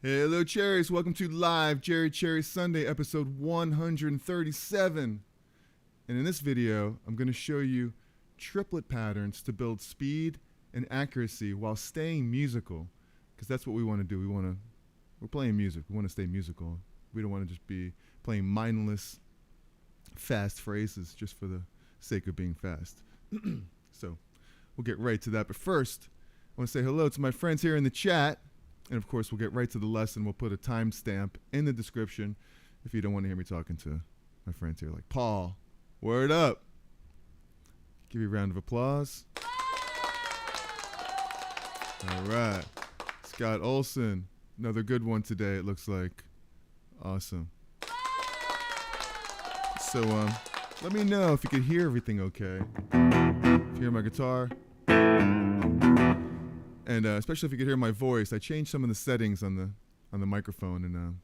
Hello, Cherries. Welcome to Live Cherry Sunday, episode 137. And in this video, I'm going to show you triplet patterns to build speed and accuracy while staying musical. Because that's what we want to do. We're playing music. We want to stay musical. We don't want to just be playing mindless, fast phrases just for the sake of being fast. So we'll get right to that. But first, I want to say hello to my friends here in the chat. And of course, we'll get right to the lesson. We'll put a timestamp in the description if you don't want to hear me talking to my friends here, like Paul. Word up. Give you a round of applause. All right. Scott Olson. Another good one today, it looks like. Awesome. So let me know if you could hear everything okay. If you hear my guitar. And especially if you could hear my voice, I changed some of the settings on the microphone, and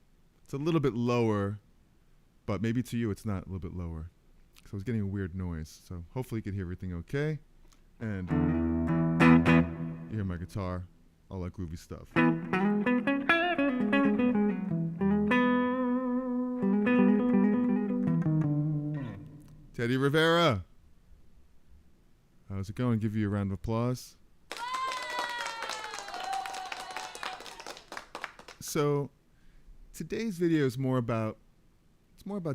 it's a little bit lower, but maybe to you it's not a little bit lower. So I was getting a weird noise. So hopefully you could hear everything okay. And you hear my guitar, all that groovy stuff. Teddy Rivera. How's it going? Give you a round of applause. So today's video is more about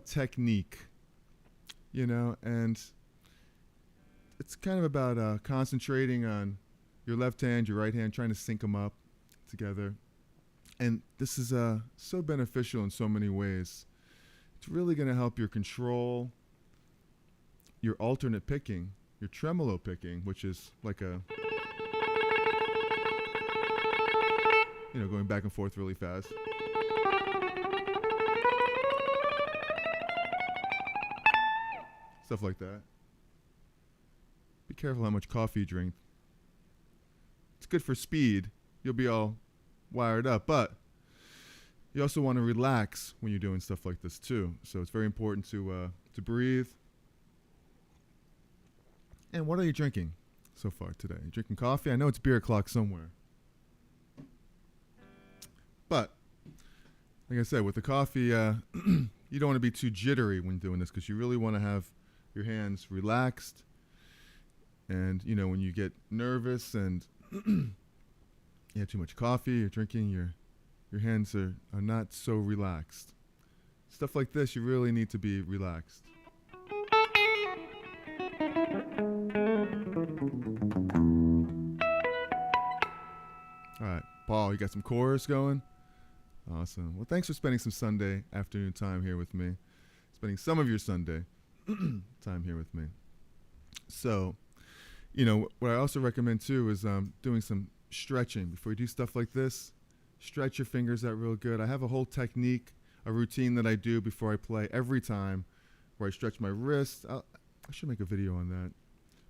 technique, you know, and it's kind of about concentrating on your left hand, your right hand, trying to sync them up together. And this is so beneficial in so many ways. It's really going to help your control, your alternate picking, your tremolo picking, which is like a, you know, going back and forth really fast. Stuff like that. Be careful how much coffee you drink. It's good for speed. You'll be all wired up, but you also want to relax when you're doing stuff like this too. So it's very important to breathe. And what are you drinking so far today? You drinking coffee? I know it's beer o'clock somewhere. But, like I said, with the coffee, you don't want to be too jittery when doing this because you really want to have your hands relaxed. And, you know, when you get nervous and you have too much coffee, you're drinking, your hands are not so relaxed. Stuff like this, you really need to be relaxed. All right, Paul, you got some chorus going? Awesome. Well, thanks for spending some Sunday afternoon time here with me. Spending some of your Sunday time here with me. So, you know, what I also recommend too is doing some stretching. Before you do stuff like this, stretch your fingers out real good. I have a whole technique, a routine that I do before I play every time where I stretch my wrist. I should make a video on that.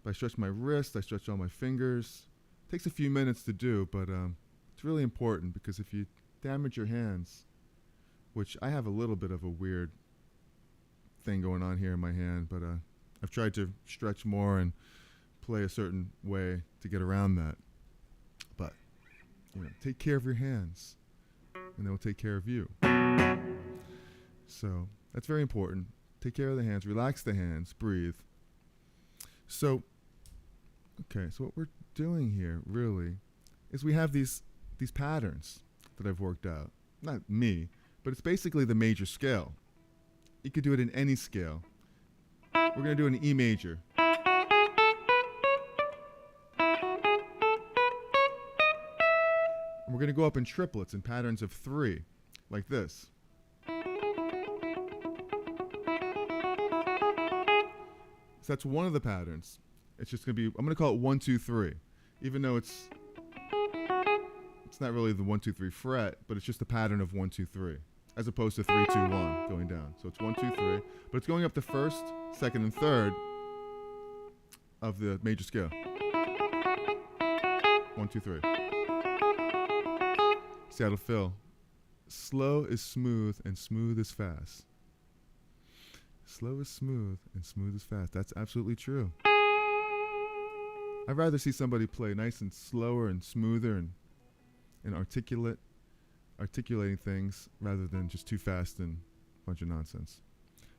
But I stretch my wrist, I stretch all my fingers. It takes a few minutes to do, but it's really important because if you damage your hands, which I have a little bit of a weird thing going on here in my hand, but I've tried to stretch more and play a certain way to get around that. But, you know, take care of your hands and they'll take care of you. So that's very important. Take care of the hands, relax the hands, breathe. So, okay, so what we're doing here really is we have these patterns that I've worked out. Not me, but it's basically the major scale. You could do it in any scale. We're going to do an E major. And we're going to go up in triplets in patterns of 3, like this. So that's one of the patterns. It's just going to be, I'm going to call it 1, 2, 3. Even though it's not really the 1, 2, 3 fret, but it's just a pattern of 1, 2, 3, as opposed to 3, 2, 1 going down. So it's 1, 2, 3, but it's going up the first, second, and third of the major scale. 1, 2, 3. Seattle Phil. Slow is smooth and smooth is fast. Slow is smooth and smooth is fast. That's absolutely true. I'd rather see somebody play nice and slower and smoother and articulate articulating things rather than just too fast and a bunch of nonsense.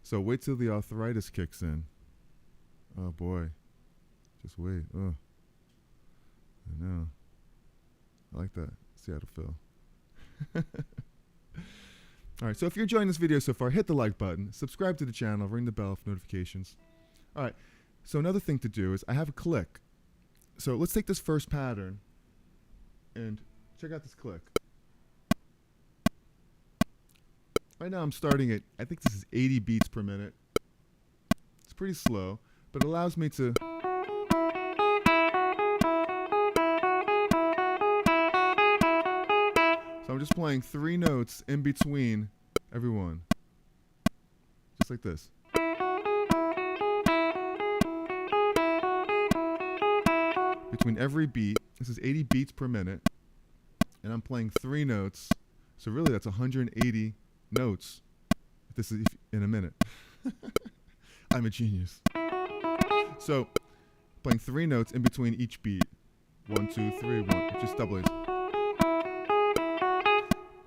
So wait till the arthritis kicks in. Oh boy. Just wait. Oh. I know. I like that. Seattle Phil. Alright, so if you're enjoying this video so far, hit the like button, subscribe to the channel, ring the bell for notifications. Alright, so another thing to do is I have a click. So let's take this first pattern and check out this click. Right now I'm starting at, I think this is 80 beats per minute. It's pretty slow, but it allows me to so I'm just playing 3 notes in between every one. Just like this. Between every beat, this is 80 beats per minute, and I'm playing 3 notes, so really that's 180 notes. This is in a minute. I'm a genius. So, playing 3 notes in between each beat. 1, 2, 3, 1, just doublings.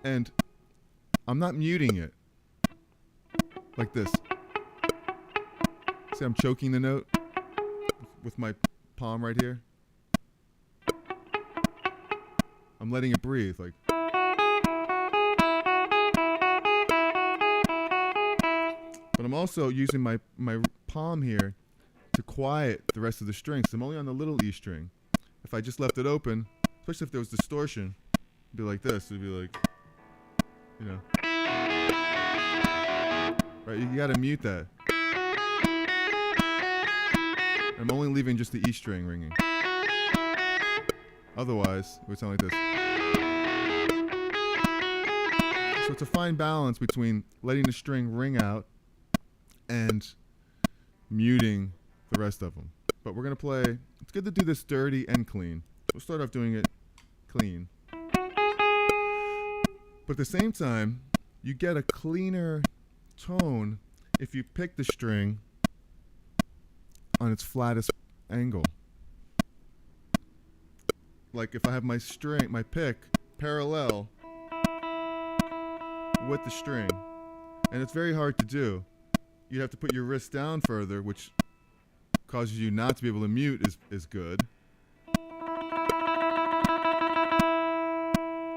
And I'm not muting it like this. See, I'm choking the note with my palm right here. I'm letting it breathe, like. But I'm also using my palm here to quiet the rest of the strings. I'm only on the little E string. If I just left it open, especially if there was distortion, it'd be like this. It'd be like, you know. Right, you gotta mute that. I'm only leaving just the E string ringing. Otherwise, it would sound like this. So it's a fine balance between letting the string ring out and muting the rest of them. But we're going to play, it's good to do this dirty and clean. We'll start off doing it clean. But at the same time, you get a cleaner tone if you pick the string on its flattest angle. Like if I have my string, my pick parallel with the string, and it's very hard to do. You have to put your wrist down further, which causes you not to be able to mute is good.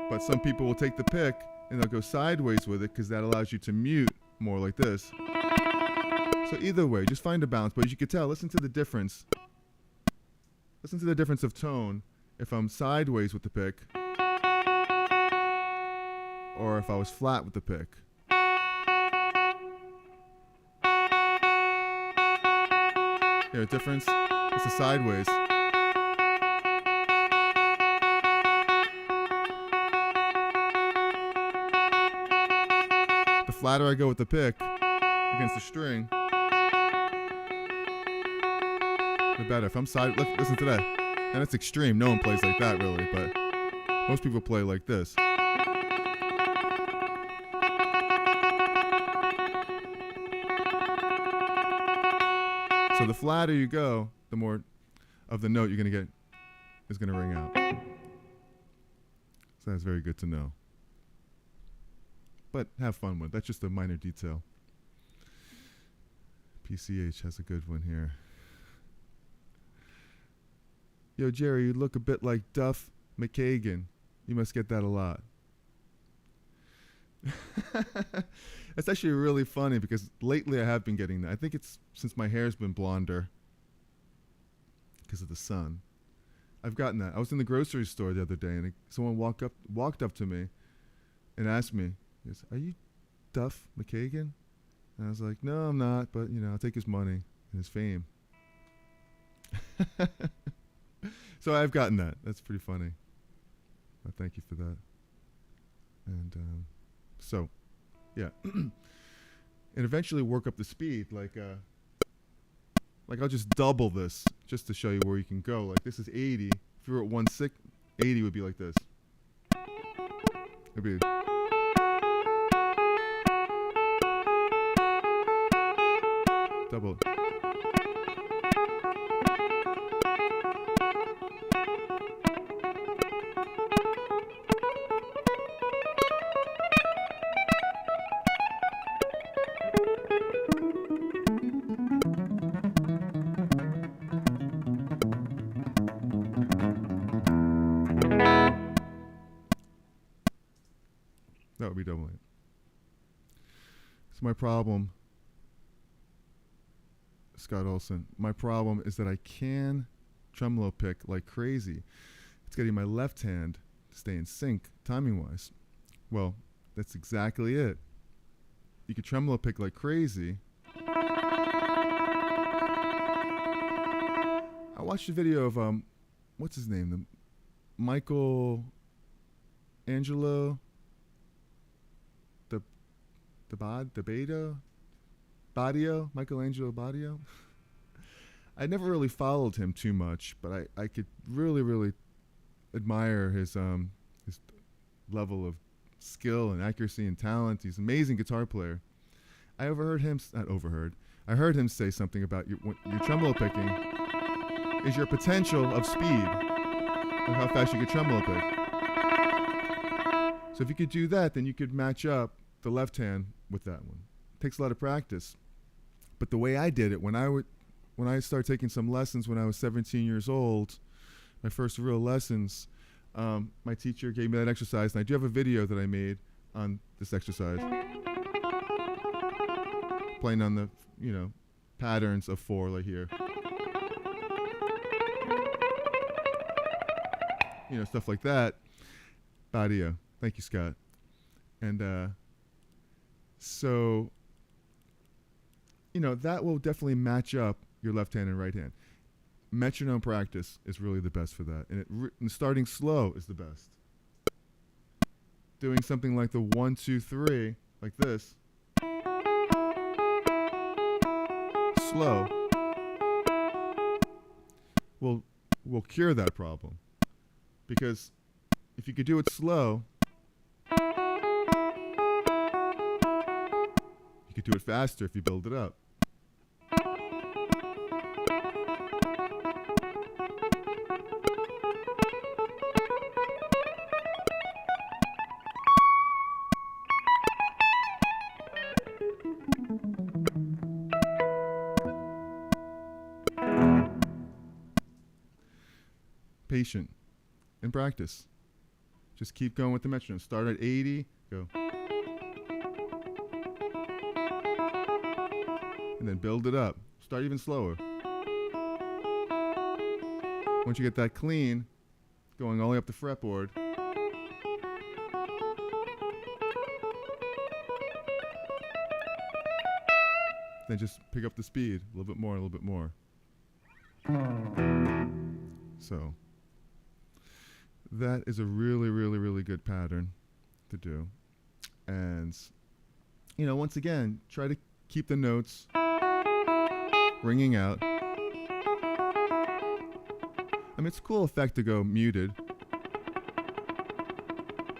But some people will take the pick and they'll go sideways with it because that allows you to mute more like this. So either way, just find a balance. But as you can tell, listen to the difference. Listen to the difference of tone if I'm sideways with the pick or if I was flat with the pick. Hear a difference? It's a sideways. The flatter I go with the pick against the string, the better. If I'm side, listen to that. And it's extreme. No one plays like that really, but most people play like this. So the flatter you go, the more of the note you're going to get is going to ring out. So that's very good to know. But have fun with it. That's just a minor detail. PCH has a good one here. Yo, Jerry, you look a bit like Duff McKagan. You must get that a lot. That's actually really funny because lately I have been getting that. I think it's since my hair's been blonder because of the sun. I've gotten that. I was in the grocery store the other day and someone walked up to me and asked me, he goes, "Are you Duff McKagan?" And I was like, "No, I'm not, but you know, I'll take his money and his fame." So I've gotten that. That's pretty funny. Thank you for that. And so, yeah, and eventually work up the speed. Like I'll just double this just to show you where you can go. Like this is 80. If you were at 80 would be like this. It'd be double. That would be double 8. So my problem, Scott Olson, my problem is that I can tremolo pick like crazy. It's getting my left hand to stay in sync timing-wise. Well, that's exactly it. You could tremolo pick like crazy. I watched a video of what's his name? The Michael Angelo Michelangelo Badio. I never really followed him too much, but I could really admire his level of skill and accuracy and talent. He's an amazing guitar player. I heard him say something about your tremolo picking is your potential of speed, and how fast you can tremolo pick. So if you could do that, then you could match up the left hand with that one. It takes a lot of practice. But the way I did it, when I started taking some lessons when I was 17 years old, my first real lessons, my teacher gave me that exercise, and I do have a video that I made on this exercise, playing on the patterns of 4 like here. Stuff like that. Badio. Thank you, Scott. And so, that will definitely match up your left hand and right hand. Metronome practice is really the best for that. And starting slow is the best. Doing something like the 1, 2, 3, like this. Slow. Will cure that problem. Because if you could do it slow, you could do it faster if you build it up. Patient and practice. Just keep going with the metronome. Start at 80, go. And then build it up. Start even slower. Once you get that clean, going all the way up the fretboard, then just pick up the speed a little bit more, a little bit more. So that is a really good pattern to do. And, once again, try to keep the notes ringing out. I mean, it's a cool effect to go muted.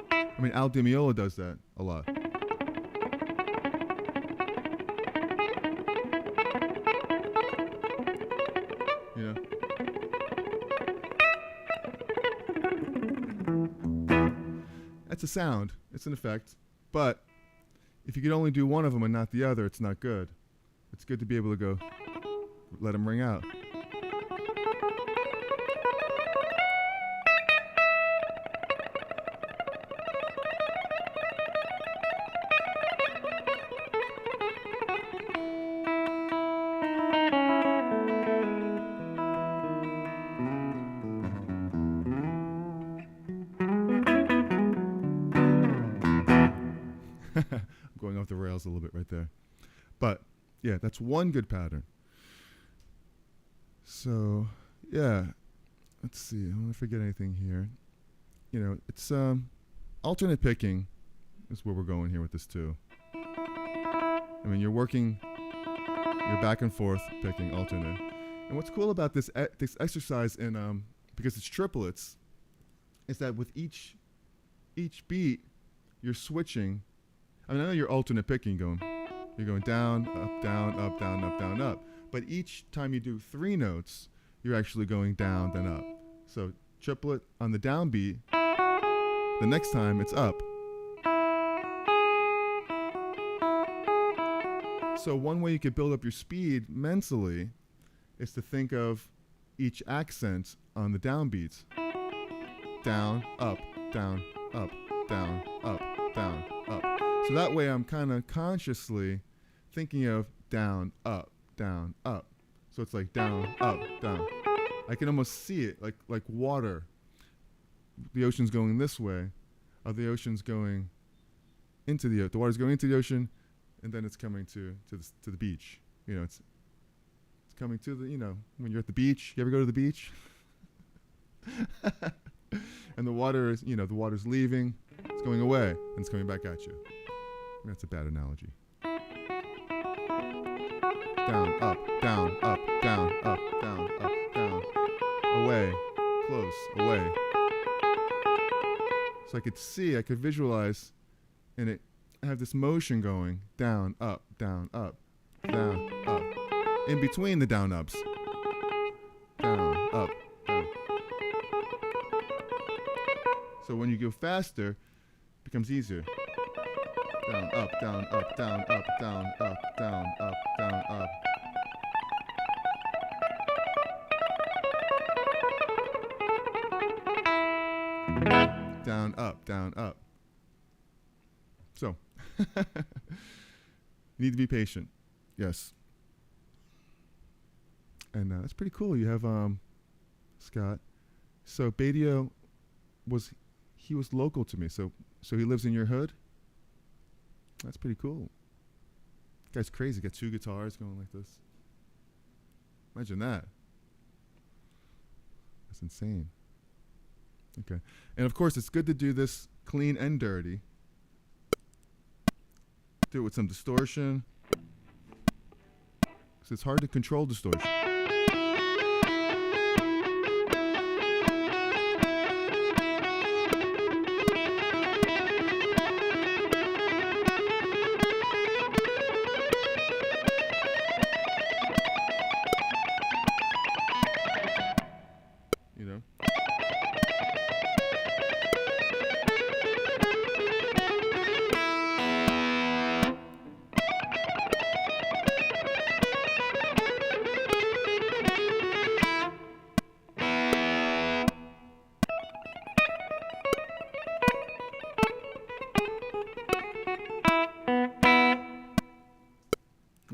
I mean, Al Di Meola does that a lot. That's a sound. It's an effect. But if you could only do one of them and not the other, it's not good. It's good to be able to go, let them ring out. I'm going off the rails a little bit right there. But, yeah, that's one good pattern. So, yeah, let's see. I don't want to forget anything here. It's alternate picking is where we're going here with this too. I mean, you're back and forth picking alternate. And what's cool about this exercise, because it's triplets, is that with each beat, you're switching. I mean, I know you're alternate picking, you're going down, up, down, up, down, up, down, up. But each time you do 3 notes, you're actually going down, then up. So triplet on the downbeat, the next time it's up. So one way you could build up your speed mentally is to think of each accent on the downbeats. Down, up, down, up, down, up, down, up. So that way I'm kind of consciously thinking of down, up, down, up. So it's like down, up, down. I can almost see it like water. The ocean's going this way, or the ocean's going into the water's going into the ocean, and then it's coming to the beach. You know, it's coming to the, you know, when you're at the beach. You ever go to the beach? And the water is, you know, the water's leaving, it's going away, and it's coming back at you. That's a bad analogy. Down, up, down, up, down, up, down, up, down. Away, close, away. So I could visualize, and I have this motion going down, up, down, up, down, up. In between the down ups. Down, up, down. So when you go faster, it becomes easier. Down, up, down, up, down, up, down, up, down, up, down, up. Down, up, down, up. So, you need to be patient. Yes. And that's pretty cool. You have Scott. So Badio was local to me. So he lives in your hood. That's pretty cool. Guy's crazy. Got 2 guitars going like this. Imagine that. That's insane. Okay. And of course, it's good to do this clean and dirty. Do it with some distortion. Because it's hard to control distortion. You know?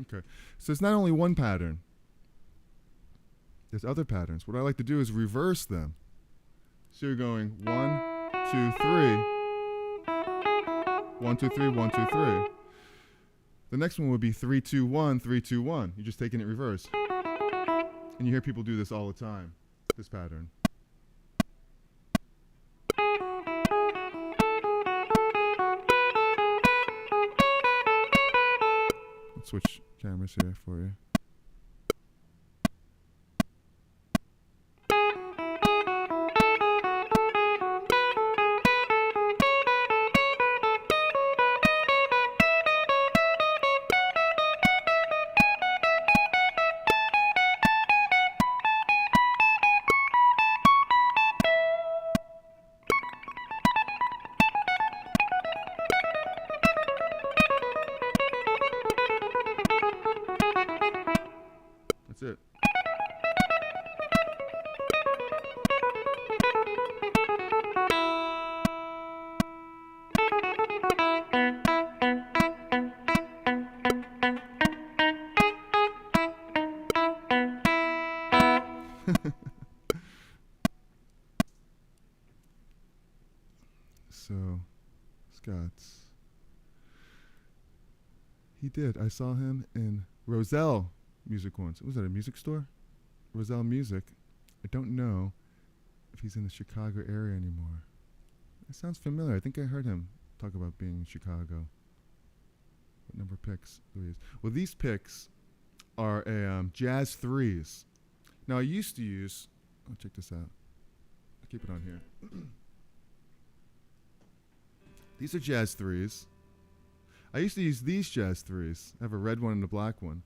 Okay, so it's not only one pattern. There's other patterns. What I like to do is reverse them. So you're going 1, 2, 3. 1, 2, 3, 1, 2, 3. The next one would be 3, 2, 1, 3, 2, 1. You're just taking it reverse. And you hear people do this all the time, this pattern. Let's switch cameras here for you. That's it. So, Scott's. He did. I saw him in Roselle Music once. Was that a music store? Roselle Music. I don't know if he's in the Chicago area anymore. It sounds familiar. I think I heard him talk about being in Chicago. What number picks do we use? Well, these picks are a jazz 3s. Now, I used to use... Oh, check this out. I'll keep it on here. These are jazz 3s. I used to use these jazz 3s. I have a red one and a black one.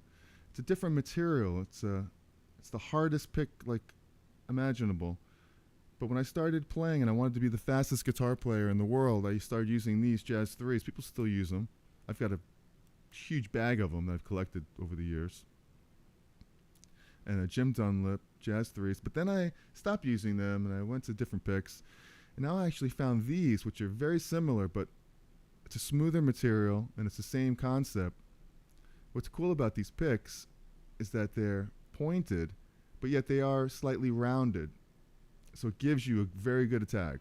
It's a different material. It's the hardest pick like imaginable. But when I started playing and I wanted to be the fastest guitar player in the world, I started using these jazz 3s. People still use them. I've got a huge bag of them that I've collected over the years. And a Jim Dunlop jazz 3s. But then I stopped using them and I went to different picks. And now I actually found these, which are very similar, but it's a smoother material and it's the same concept. What's cool about these picks is that they're pointed, but yet they are slightly rounded. So it gives you a very good attack.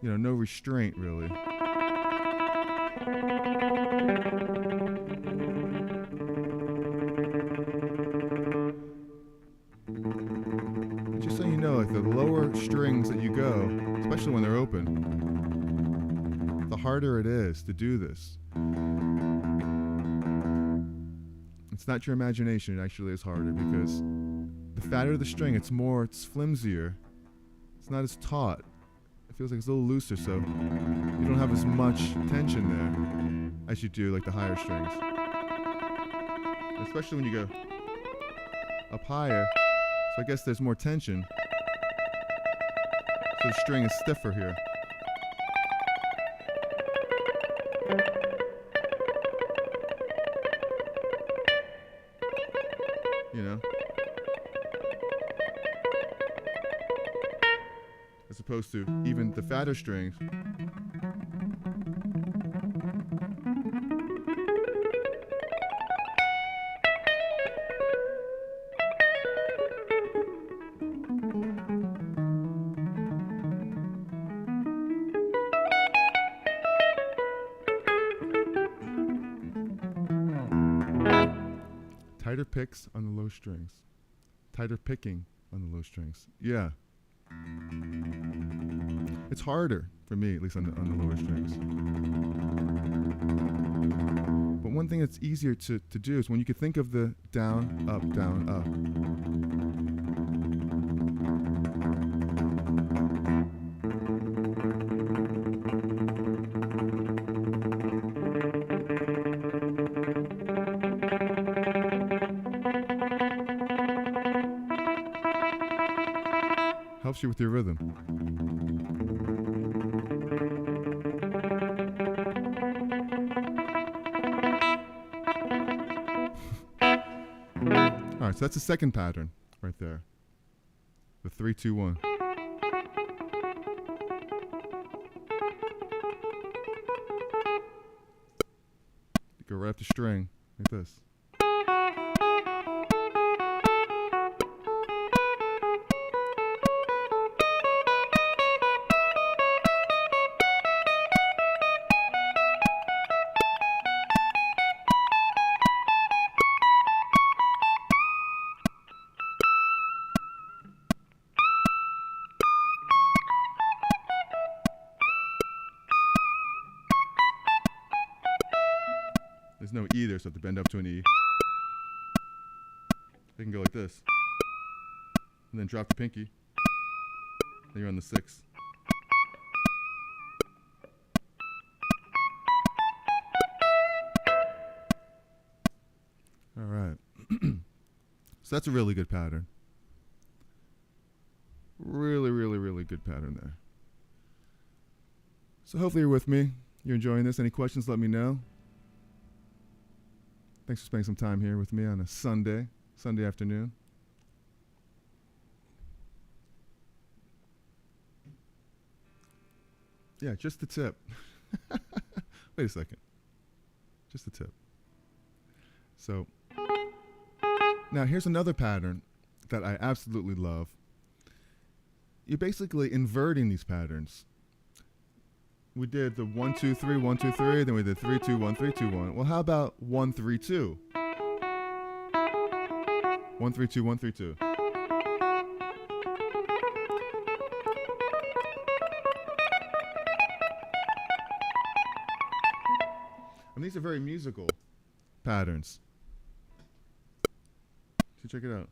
You know, no restraint really. Just so you know, like the lower strings that you go, especially when they're open, the harder it is to do this. It's not your imagination, it actually is harder because the fatter the string, it's flimsier. It's not as taut. It feels like it's a little looser, so you don't have as much tension there as you do like the higher strings. Especially when you go up higher, so I guess there's more tension. So the string is stiffer here. You know? As opposed to even the fatter strings. Tighter picks on the low strings. Tighter picking on the low strings. Yeah. It's harder for me, at least on the lower strings. But one thing that's easier to do is when you can think of the down, up, down, up. Helps you with your rhythm. All right, so that's the second pattern right there. The 3-2-1. Go right up the string like this. There's no E there, so I have to bend up to an E. They can go like this. And then drop the pinky. Then you're on the 6. All right. So that's a really good pattern. Really, really, really good pattern there. So hopefully you're with me. You're enjoying this. Any questions, let me know. Thanks for spending some time here with me on a Sunday afternoon. Yeah, just the tip. Wait a second. Just the tip. So, now here's another pattern that I absolutely love. You're basically inverting these patterns. We did the 1, 2, 3, 1, 2, 3, then we did 3, 2, 1, 3, 2, 1. Well, how about 1, 3, 2? 1, 3, 2, 1, 3, 2. And these are very musical patterns. So check it out.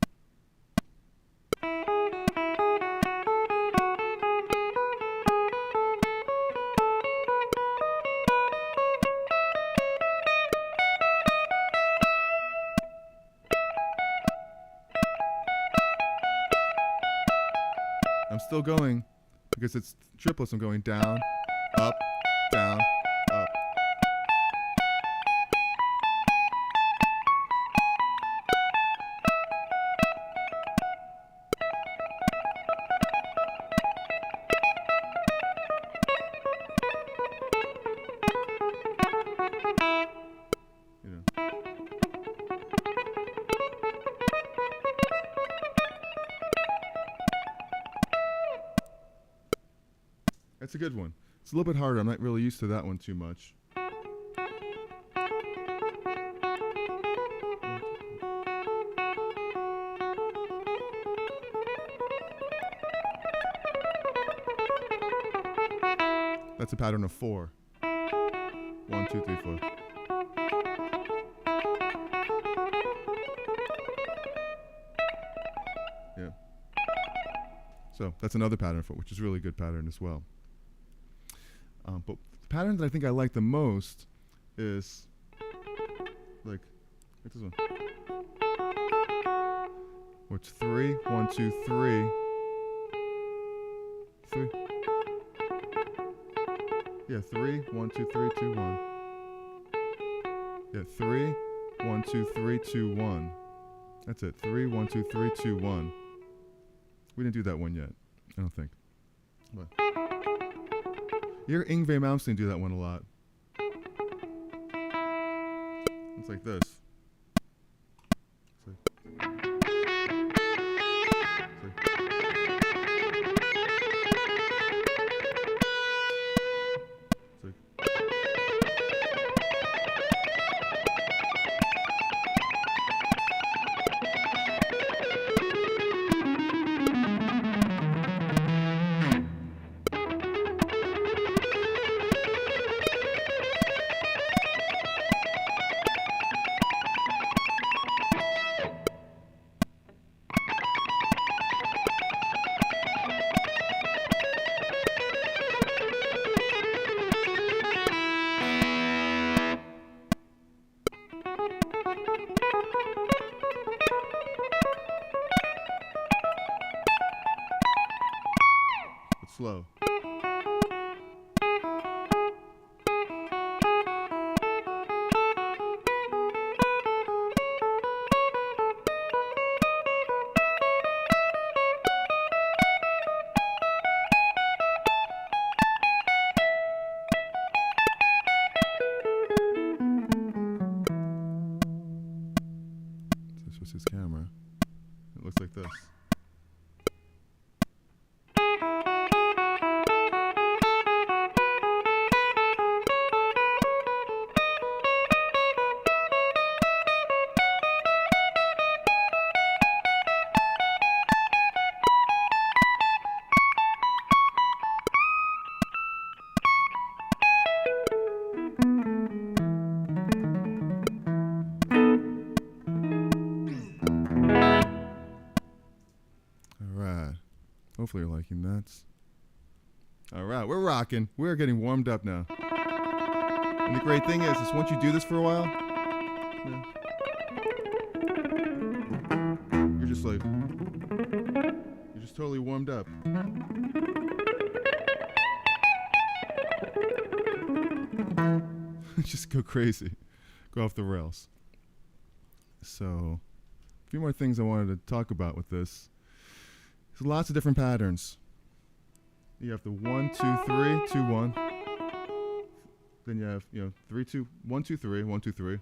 I'm still going because it's triplets. I'm going down, up, down, up. That's a good one. It's a little bit harder. I'm not really used to that one too much. That's a pattern of 4. 1, 2, 3, 4. Yeah. So that's another pattern for, which is a really good pattern as well. But the pattern that I think I like the most is like this one. Where it's 3, 1, 2, 3, 3. Yeah, 3, 1, 2, 3, 2, 1. Yeah, 3, 1, 2, 3, 2, 1. That's it. 3, 1, 2, 3, 2, 1. We didn't do that one yet, I don't think. But you hear Yngwie Malmsteen do that one a lot. It's like this. Slow. This was his camera. It looks like this. Hopefully you're liking that. All right, we're rocking. We're getting warmed up now. And the great thing is once you do this for a while, you're just like, you're just totally warmed up. Just go crazy. Go off the rails. So, a few more things I wanted to talk about with this. There's lots of different patterns. You have the 1, 2, 3, 2, 1. Then you have, 3, 2, 1, 2, 3, 1, 2, 3.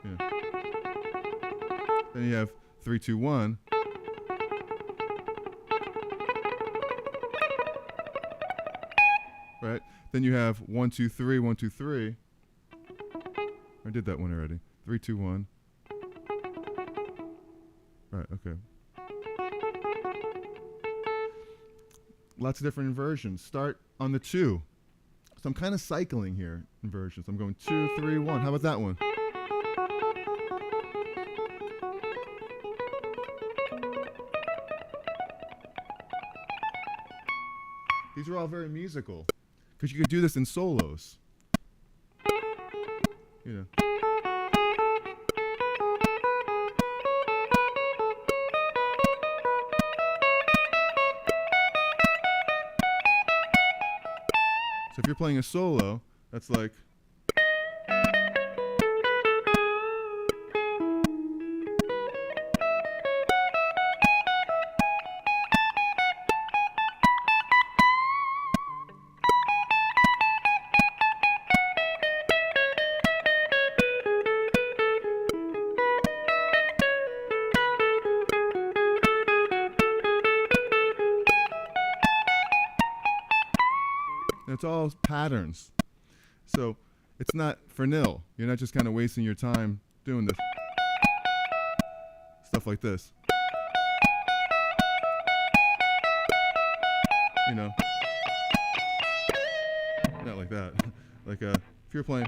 Yeah. Then you have 3, 2, 1. Right? Then you have 1, 2, 3, 1, 2, 3. I did that one already. 3, 2, 1. Right, okay. Lots of different inversions. Start on the 2. So I'm kind of cycling here inversions. I'm going 2, 3, 1. How about that one? These are all very musical because you could do this in solos. You know. So if you're playing a solo, that's like. And it's all patterns. So it's not for nil. You're not just kind of wasting your time doing this. Stuff like this. You know. Not like that. Like if you're playing.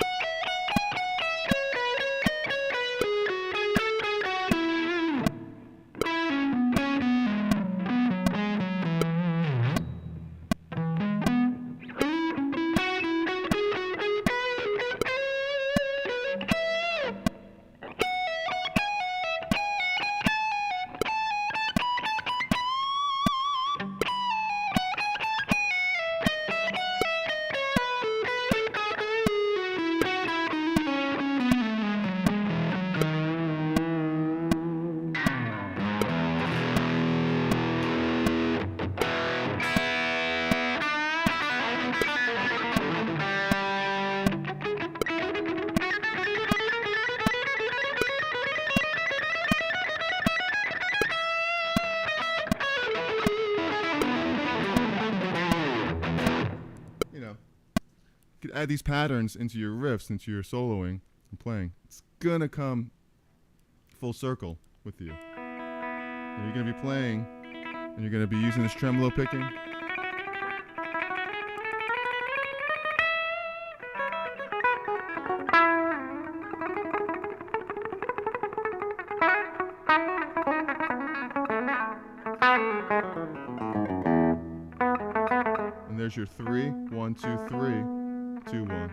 Add these patterns into your riffs, into your soloing and playing. It's gonna come full circle with you. And you're gonna be playing, and you're gonna be using this tremolo picking. And there's your 3, 1, 2, 3. 2, 1.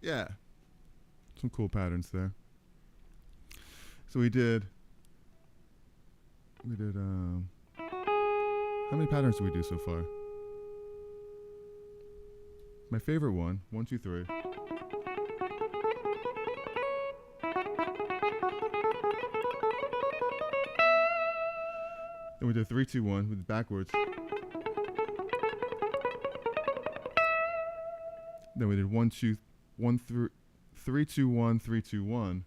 Yeah, some cool patterns there. So we did, how many patterns did we do so far? My favorite one, 1, 2, 3. Then we did 3, 2, 1 with backwards. Then we did 1, 2, 1 through 3, 2, 1, 3, 2, 1,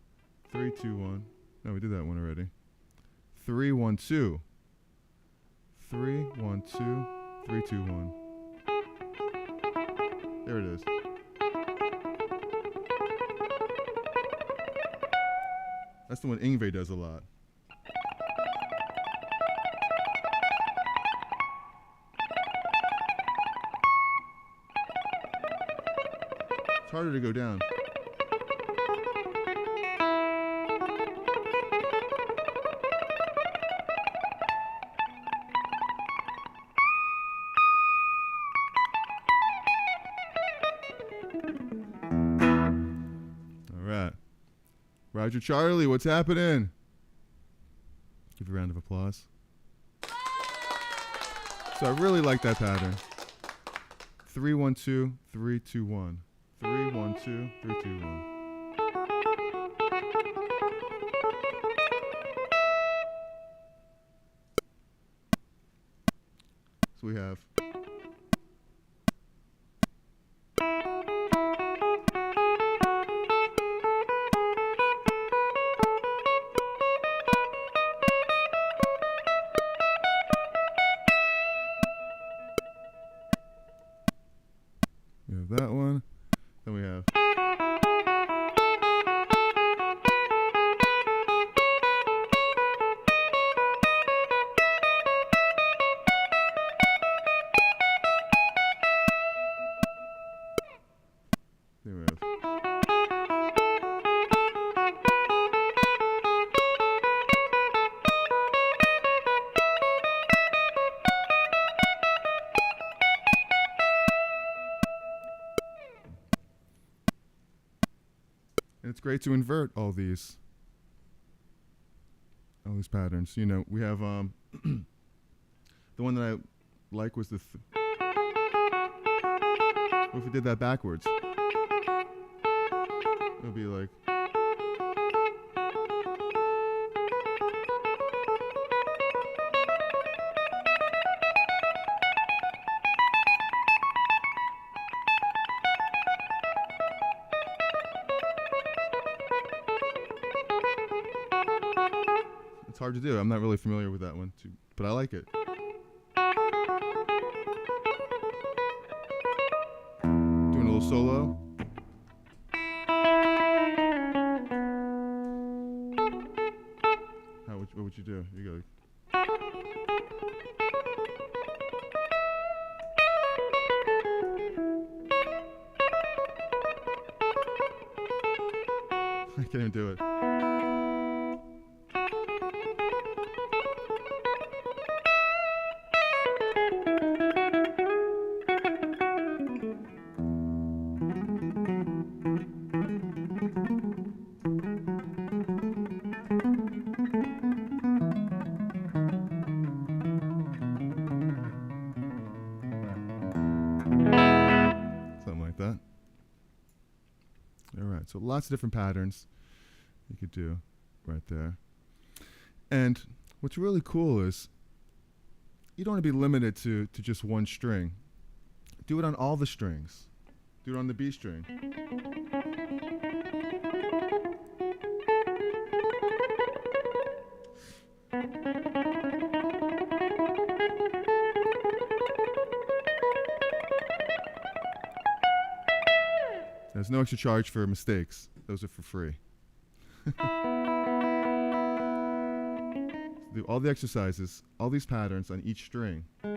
3, 2, 1. No, we did that one already. 3, 1, 2, 3, 1, 2, 3, 2, 1. There it is. That's the one Ingve does a lot. It's harder to go down. All right. Roger Charlie, what's happening? Give a round of applause. So I really like that pattern. 3, 1, 2, 3, 2, 1. 3, 1, 2, 3, 2, 1. So we have that one. Then we have and it's great to invert all these patterns. You know, we have the one that like was the... What if we did that backwards? It would be like... It's hard to do. I'm not really familiar with that one, too, but I like it. Doing a little solo. What would you do? You go. I can't even do it. So lots of different patterns you could do right there. And what's really cool is you don't want to be limited to just one string. Do it on all the strings. Do it on the B string. There's no extra charge for mistakes. Those are for free. Do all the exercises, all these patterns on each string. Do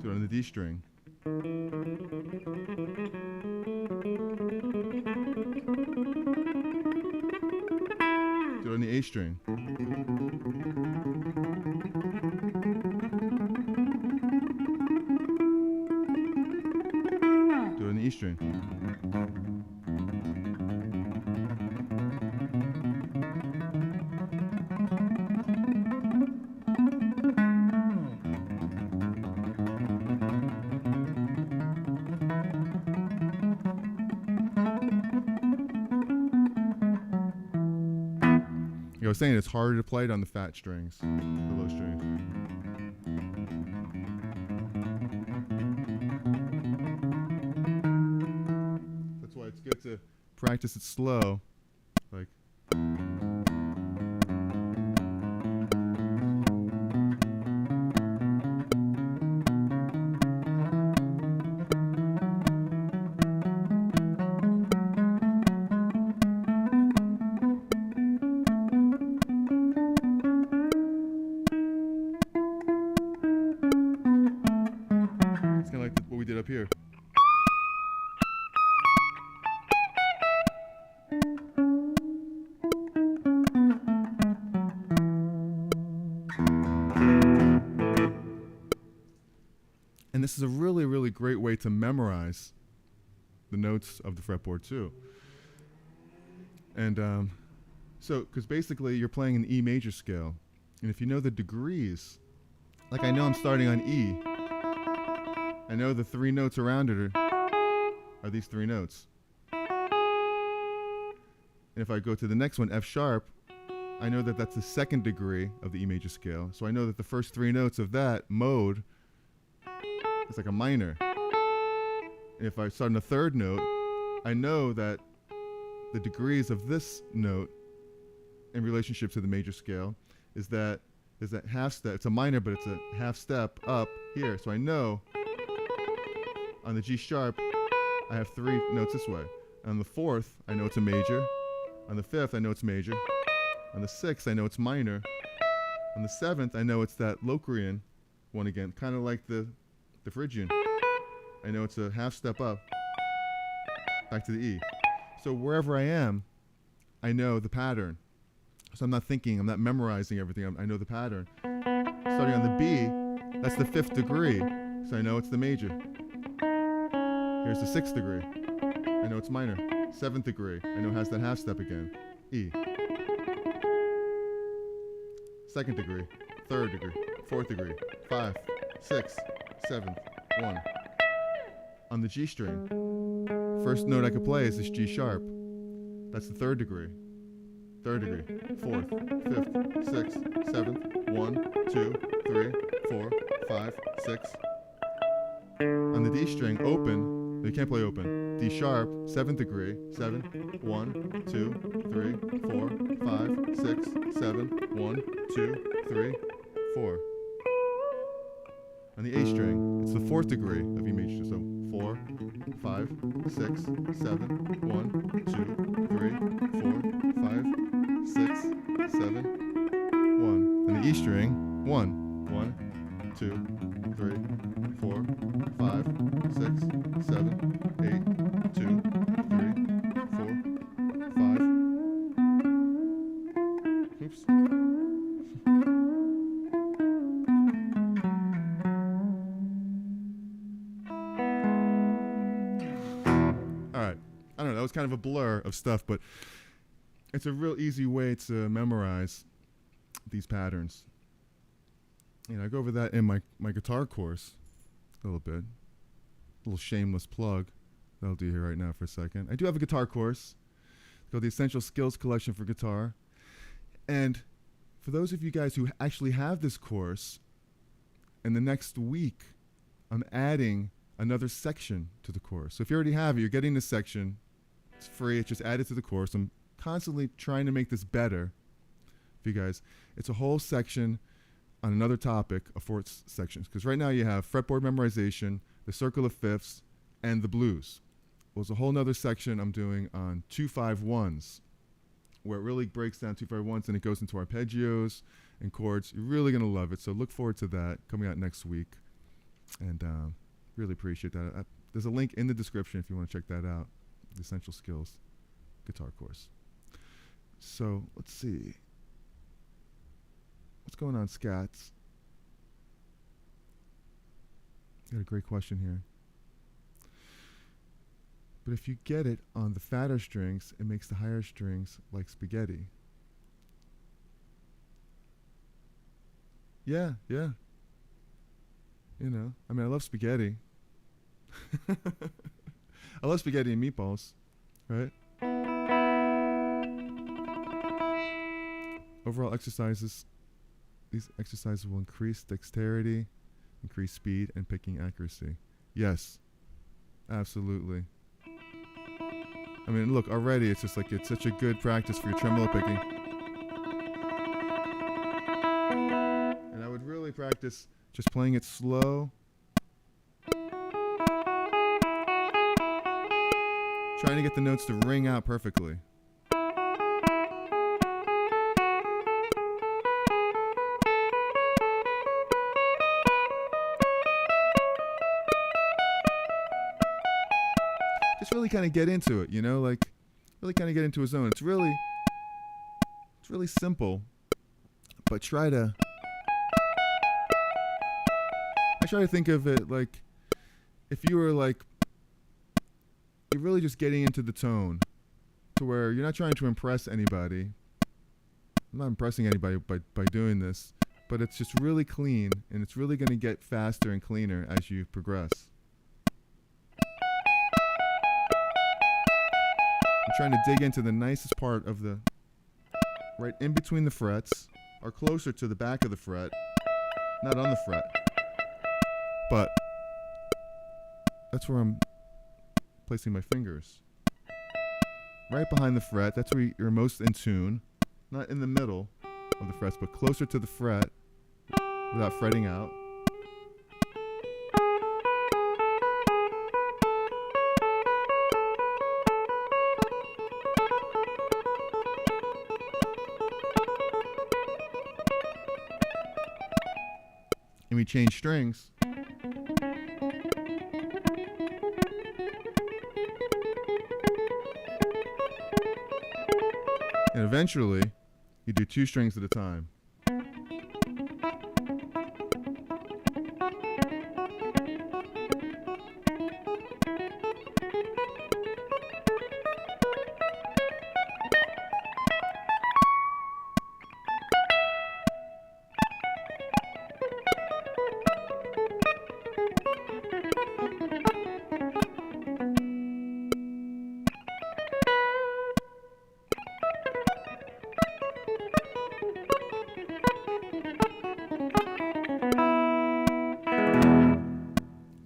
it on the D string. Do it on the A string. Do it on the E string. I was saying it's harder to play it on the fat strings, the low strings. That's why it's good to practice it slow, like. What we did up here. And this is a really, really great way to memorize the notes of the fretboard too. And so, because basically you're playing an E major scale, and if you know the degrees, like I know I'm starting on E. I know the three notes around it are these three notes. And if I go to the next one, F sharp, I know that that's the second degree of the E major scale. So I know that the first three notes of that mode is like a minor. And if I start on the third note, I know that the degrees of this note in relationship to the major scale is that half step. It's a minor, but it's a half step up here. So I know on the G sharp, I have three notes this way. On the fourth, I know it's a major. On the fifth, I know it's major. On the sixth, I know it's minor. On the seventh, I know it's that Locrian one again, kind of like the Phrygian. I know it's a half step up, back to the E. So wherever I am, I know the pattern. So I'm not thinking, I'm not memorizing everything, I know the pattern. Starting on the B, that's the fifth degree. So So I know it's the major. Here's the 6th degree. I know it's minor. 7th degree. I know it has that half step again. E. 2nd degree. 3rd degree. 4th degree. 5, 6, 7, 1. On the G string, first note I could play is this G sharp. That's the 3rd degree. 3rd degree. 4th, 5th, 6th, 7th. 1, 2, 3, 4, 5, 6. On the D string, open. No, you can't play open. D sharp, 7th degree. 7, 1, 2, 3, 4, 5, 6, 7, 1, 2, 3, 4. On the A string, it's the 4th degree of E major. So 4, 5, 6, 7, 1, 2, 3, 4, 5, 6, 7, 1. And the E string, 1, 1, 2, 3, 4, 5, 6, 7, 8, 2, 3, 4, 5. Oops. Alright. I don't know, that was kind of a blur of stuff, but it's a real easy way to memorize these patterns. You know, I go over that in my guitar course a little bit. A little shameless plug that I'll do here right now for a second. I do have a guitar course called the Essential Skills Collection for Guitar. And for those of you guys who actually have this course, in the next week, I'm adding another section to the course. So if you already have it, you're getting this section. It's free. It's just added to the course. I'm constantly trying to make this better for you guys. It's a whole section on another topic of 4 sections. Because right now you have fretboard memorization, the circle of fifths, and the blues. Well, there's a whole nother section I'm doing on 2-5-1s, where it really breaks down 2-5-1s and it goes into arpeggios and chords. You're really going to love it. So look forward to that coming out next week. And really appreciate that. There's a link in the description if you want to check that out. The Essential Skills guitar course. So let's see. What's going on, Scats? Got a great question here. But if you get it on the fatter strings, it makes the higher strings like spaghetti. Yeah. You know, I mean, I love spaghetti. I love spaghetti and meatballs, right? Overall exercises. These exercises will increase dexterity, increase speed, and picking accuracy. Yes, absolutely. I mean, look, already it's just like it's such a good practice for your tremolo picking. And I would really practice just playing it slow. Trying to get the notes to ring out perfectly. Just really kind of get into it, you know, like really kind of get into a zone. It's really simple, but I try to think of it like if you were like, you're really just getting into the tone to where you're not trying to impress anybody. I'm not impressing anybody by doing this, but it's just really clean and it's really going to get faster and cleaner as you progress. I'm trying to dig into the nicest part of the, right in between the frets, or closer to the back of the fret, not on the fret, but that's where I'm placing my fretfingers. Right behind the fret, that's where you're most in tune, not in the middle of the frets, but closer to the fret without fretting out. And we change strings. And eventually, you do 2 strings at a time.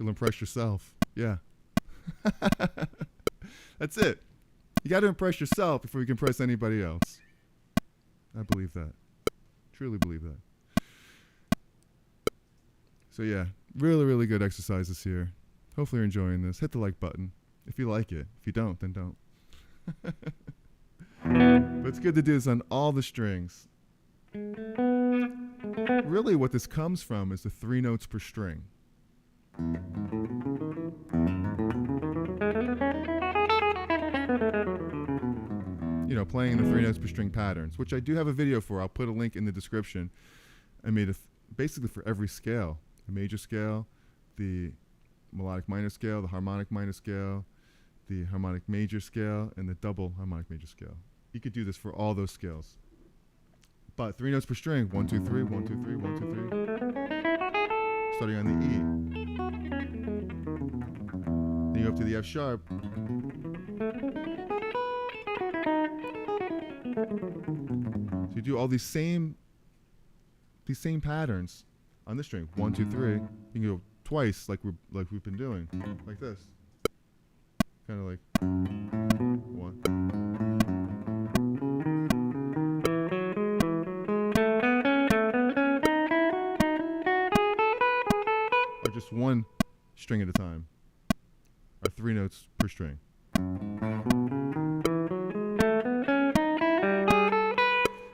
You'll impress yourself. Yeah. That's it. You got to impress yourself before you can impress anybody else. I believe that. Truly believe that. So yeah, really, really good exercises here. Hopefully you're enjoying this. Hit the like button if you like it. If you don't, then don't. But it's good to do this on all the strings. Really what this comes from is the 3 notes per string. You know, playing the 3 notes per string patterns, which I do have a video for. I'll put a link in the description. I made basically for every scale. The major scale, the melodic minor scale, the harmonic minor scale, the harmonic major scale, and the double harmonic major scale. You could do this for all those scales. But 3 notes per string, 1, 2, 3, 1, 2, 3, 1, 2, 3. Starting on the E. Then you go up to the F sharp. So you do all these same patterns on this string. 1, 2, 3. You can go twice like we've been doing. Like this. Kind of like 1. Or just 1 string at a time. Or 3 notes per string.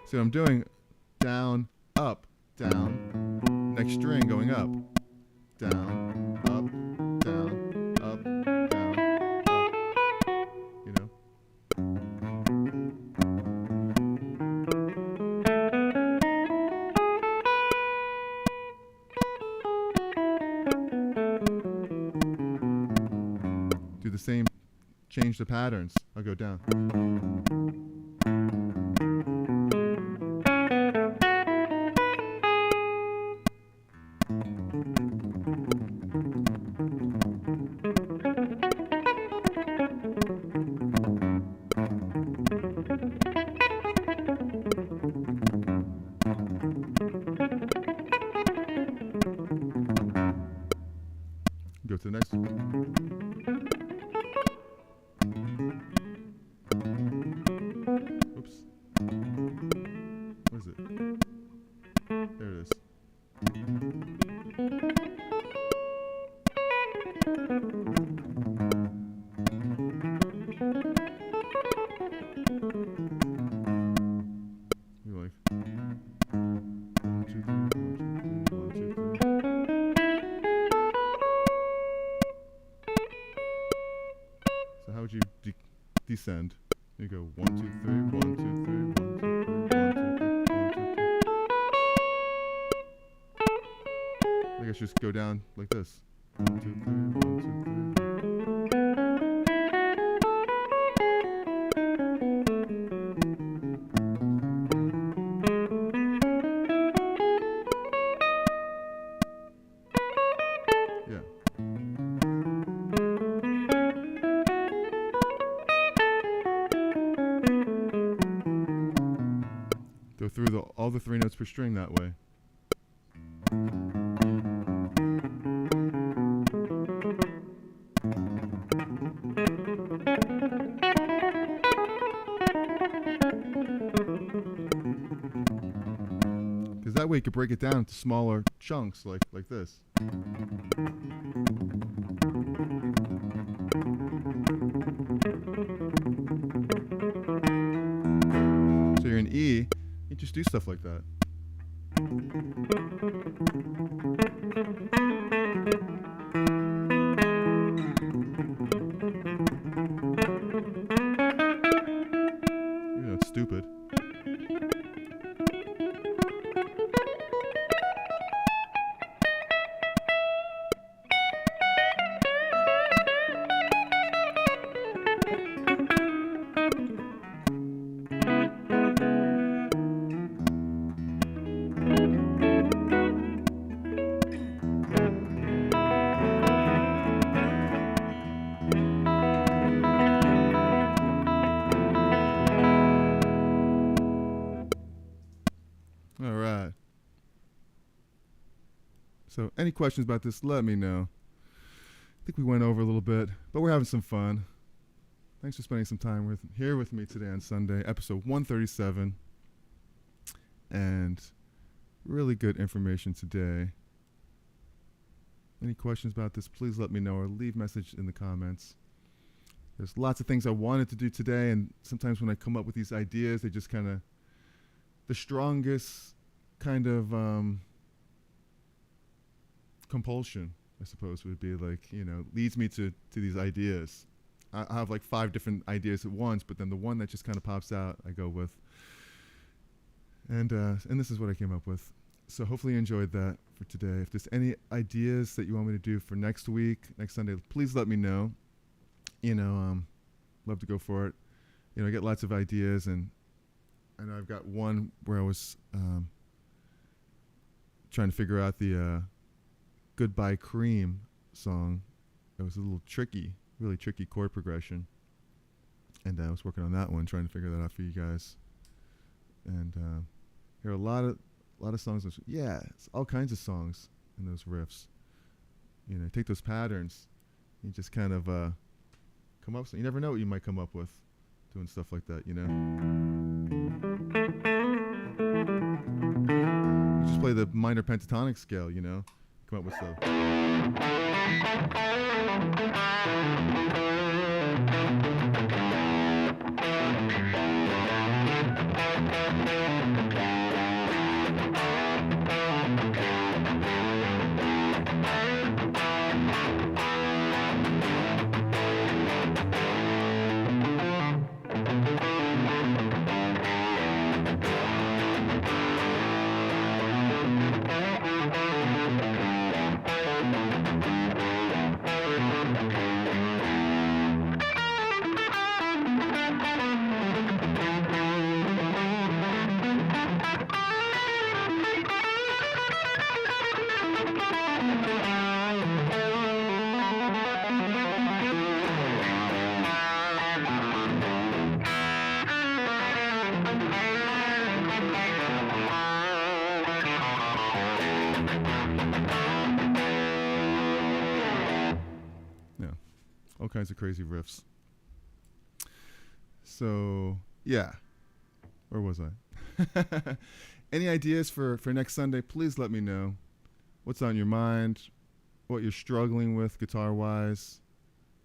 So I'm doing down, up, down, next string going up, down, up, down, up, down, up, you know? Do the same, change the patterns. I'll go down. Go to the next one. Oops. What is it? There it is. You're like 1, 2, 3, 1, 2, 3, 1, 2, 3. So how would you descend? You go 1, 2, 3, 1, 2, 3, 1, 2, 3, 1, 2, 3, 1, 2, 3. I think I should just go down like this. 1, 2, 3, 1, 2, 3. Yeah. Go through all the 3 notes per string that way. Because that way you could break it down into smaller chunks like this. So you're in E, you just do stuff like that. You know, it's stupid. All right. So any questions about this, let me know. think we went over a little bit, but we're having some fun. Thanks for spending some time here with me today on Sunday, episode 137. And really good information today. Any questions about this, please let me know or leave message in the comments. There's lots of things I wanted to do today, and sometimes when I come up with these ideas, they just kind of, the strongest kind of compulsion, I suppose, would be like, leads me to these ideas. I have like 5 different ideas at once, but then the one that just kind of pops out, I go with. And this is what I came up with. So hopefully you enjoyed that for today. If there's any ideas that you want me to do for next week, next Sunday, please let me know. Love to go for it. I get lots of ideas, and I know I've got one where I was trying to figure out the Goodbye Cream song. It was a little tricky, really tricky chord progression. And I was working on that one, trying to figure that out for you guys. And there are a lot of songs. It's all kinds of songs in those riffs. Take those patterns, you just kind of come up. You never know what you might come up with doing stuff like that. You just play the minor pentatonic scale. Come up with stuff. All kinds of crazy riffs. So, yeah. Where was I? Any ideas for next Sunday? Please let me know. What's on your mind? What you're struggling with guitar-wise?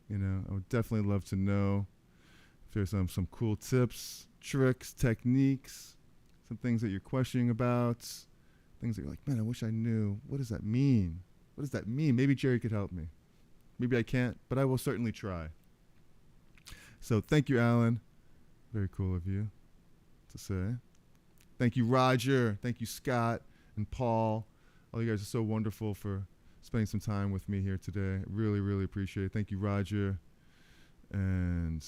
I would definitely love to know if there's some cool tips, tricks, techniques, some things that you're questioning about, things that you're like, man, I wish I knew. What does that mean? What does that mean? Maybe Jerry could help me. Maybe I can't, but I will certainly try. So thank you, Alan. Very cool of you to say. Thank you, Roger. Thank you, Scott and Paul. All you guys are so wonderful for spending some time with me here today. Really, really appreciate it. Thank you, Roger. And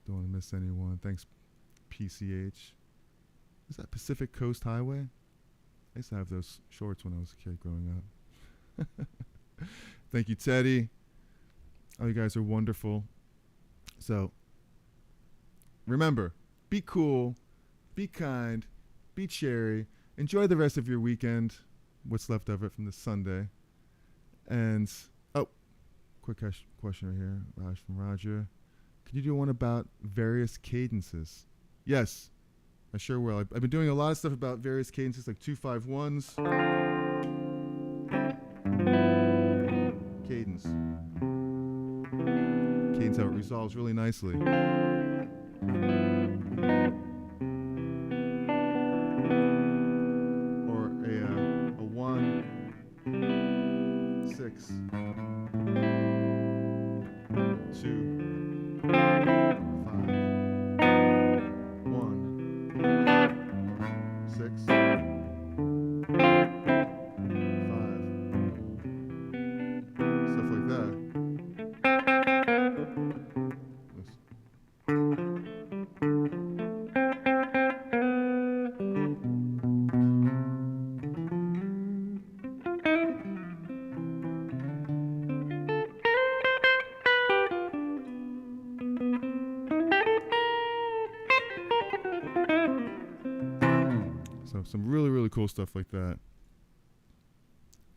don't want to miss anyone. Thanks, PCH. Is that Pacific Coast Highway? I used to have those shorts when I was a kid growing up. Thank you, Teddy. All you guys are wonderful. So, remember, be cool, be kind, be cherry. Enjoy the rest of your weekend, what's left of it from this Sunday. And, quick question right here, Raj from Roger. Could you do one about various cadences? Yes, I sure will. I've been doing a lot of stuff about various cadences, like 2-5-1s. Cadence. Cadence, how it resolves really nicely. Or a 1, 6, 2, 5, 1, 6, 5. Stuff like that. So some really, really cool stuff like that.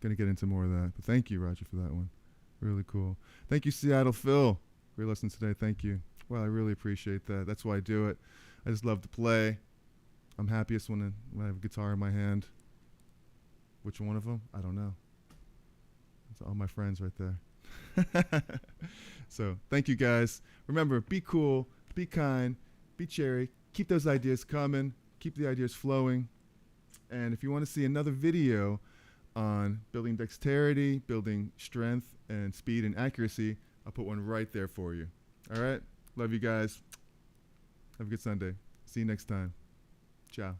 Gonna get into more of that. But thank you, Roger, for that one. Really cool. Thank you, Seattle Phil, for your lesson today. Thank you. Well, I really appreciate that. That's why I do it. I just love to play. I'm happiest when I have a guitar in my hand. Which one of them? I don't know. It's all my friends right there. So thank you guys. Remember, be cool, be kind, be cherry. Keep those ideas coming. Keep the ideas flowing. And if you want to see another video on building dexterity, building strength, and speed and accuracy, I'll put one right there for you. All right? Love you guys. Have a good Sunday. See you next time. Ciao.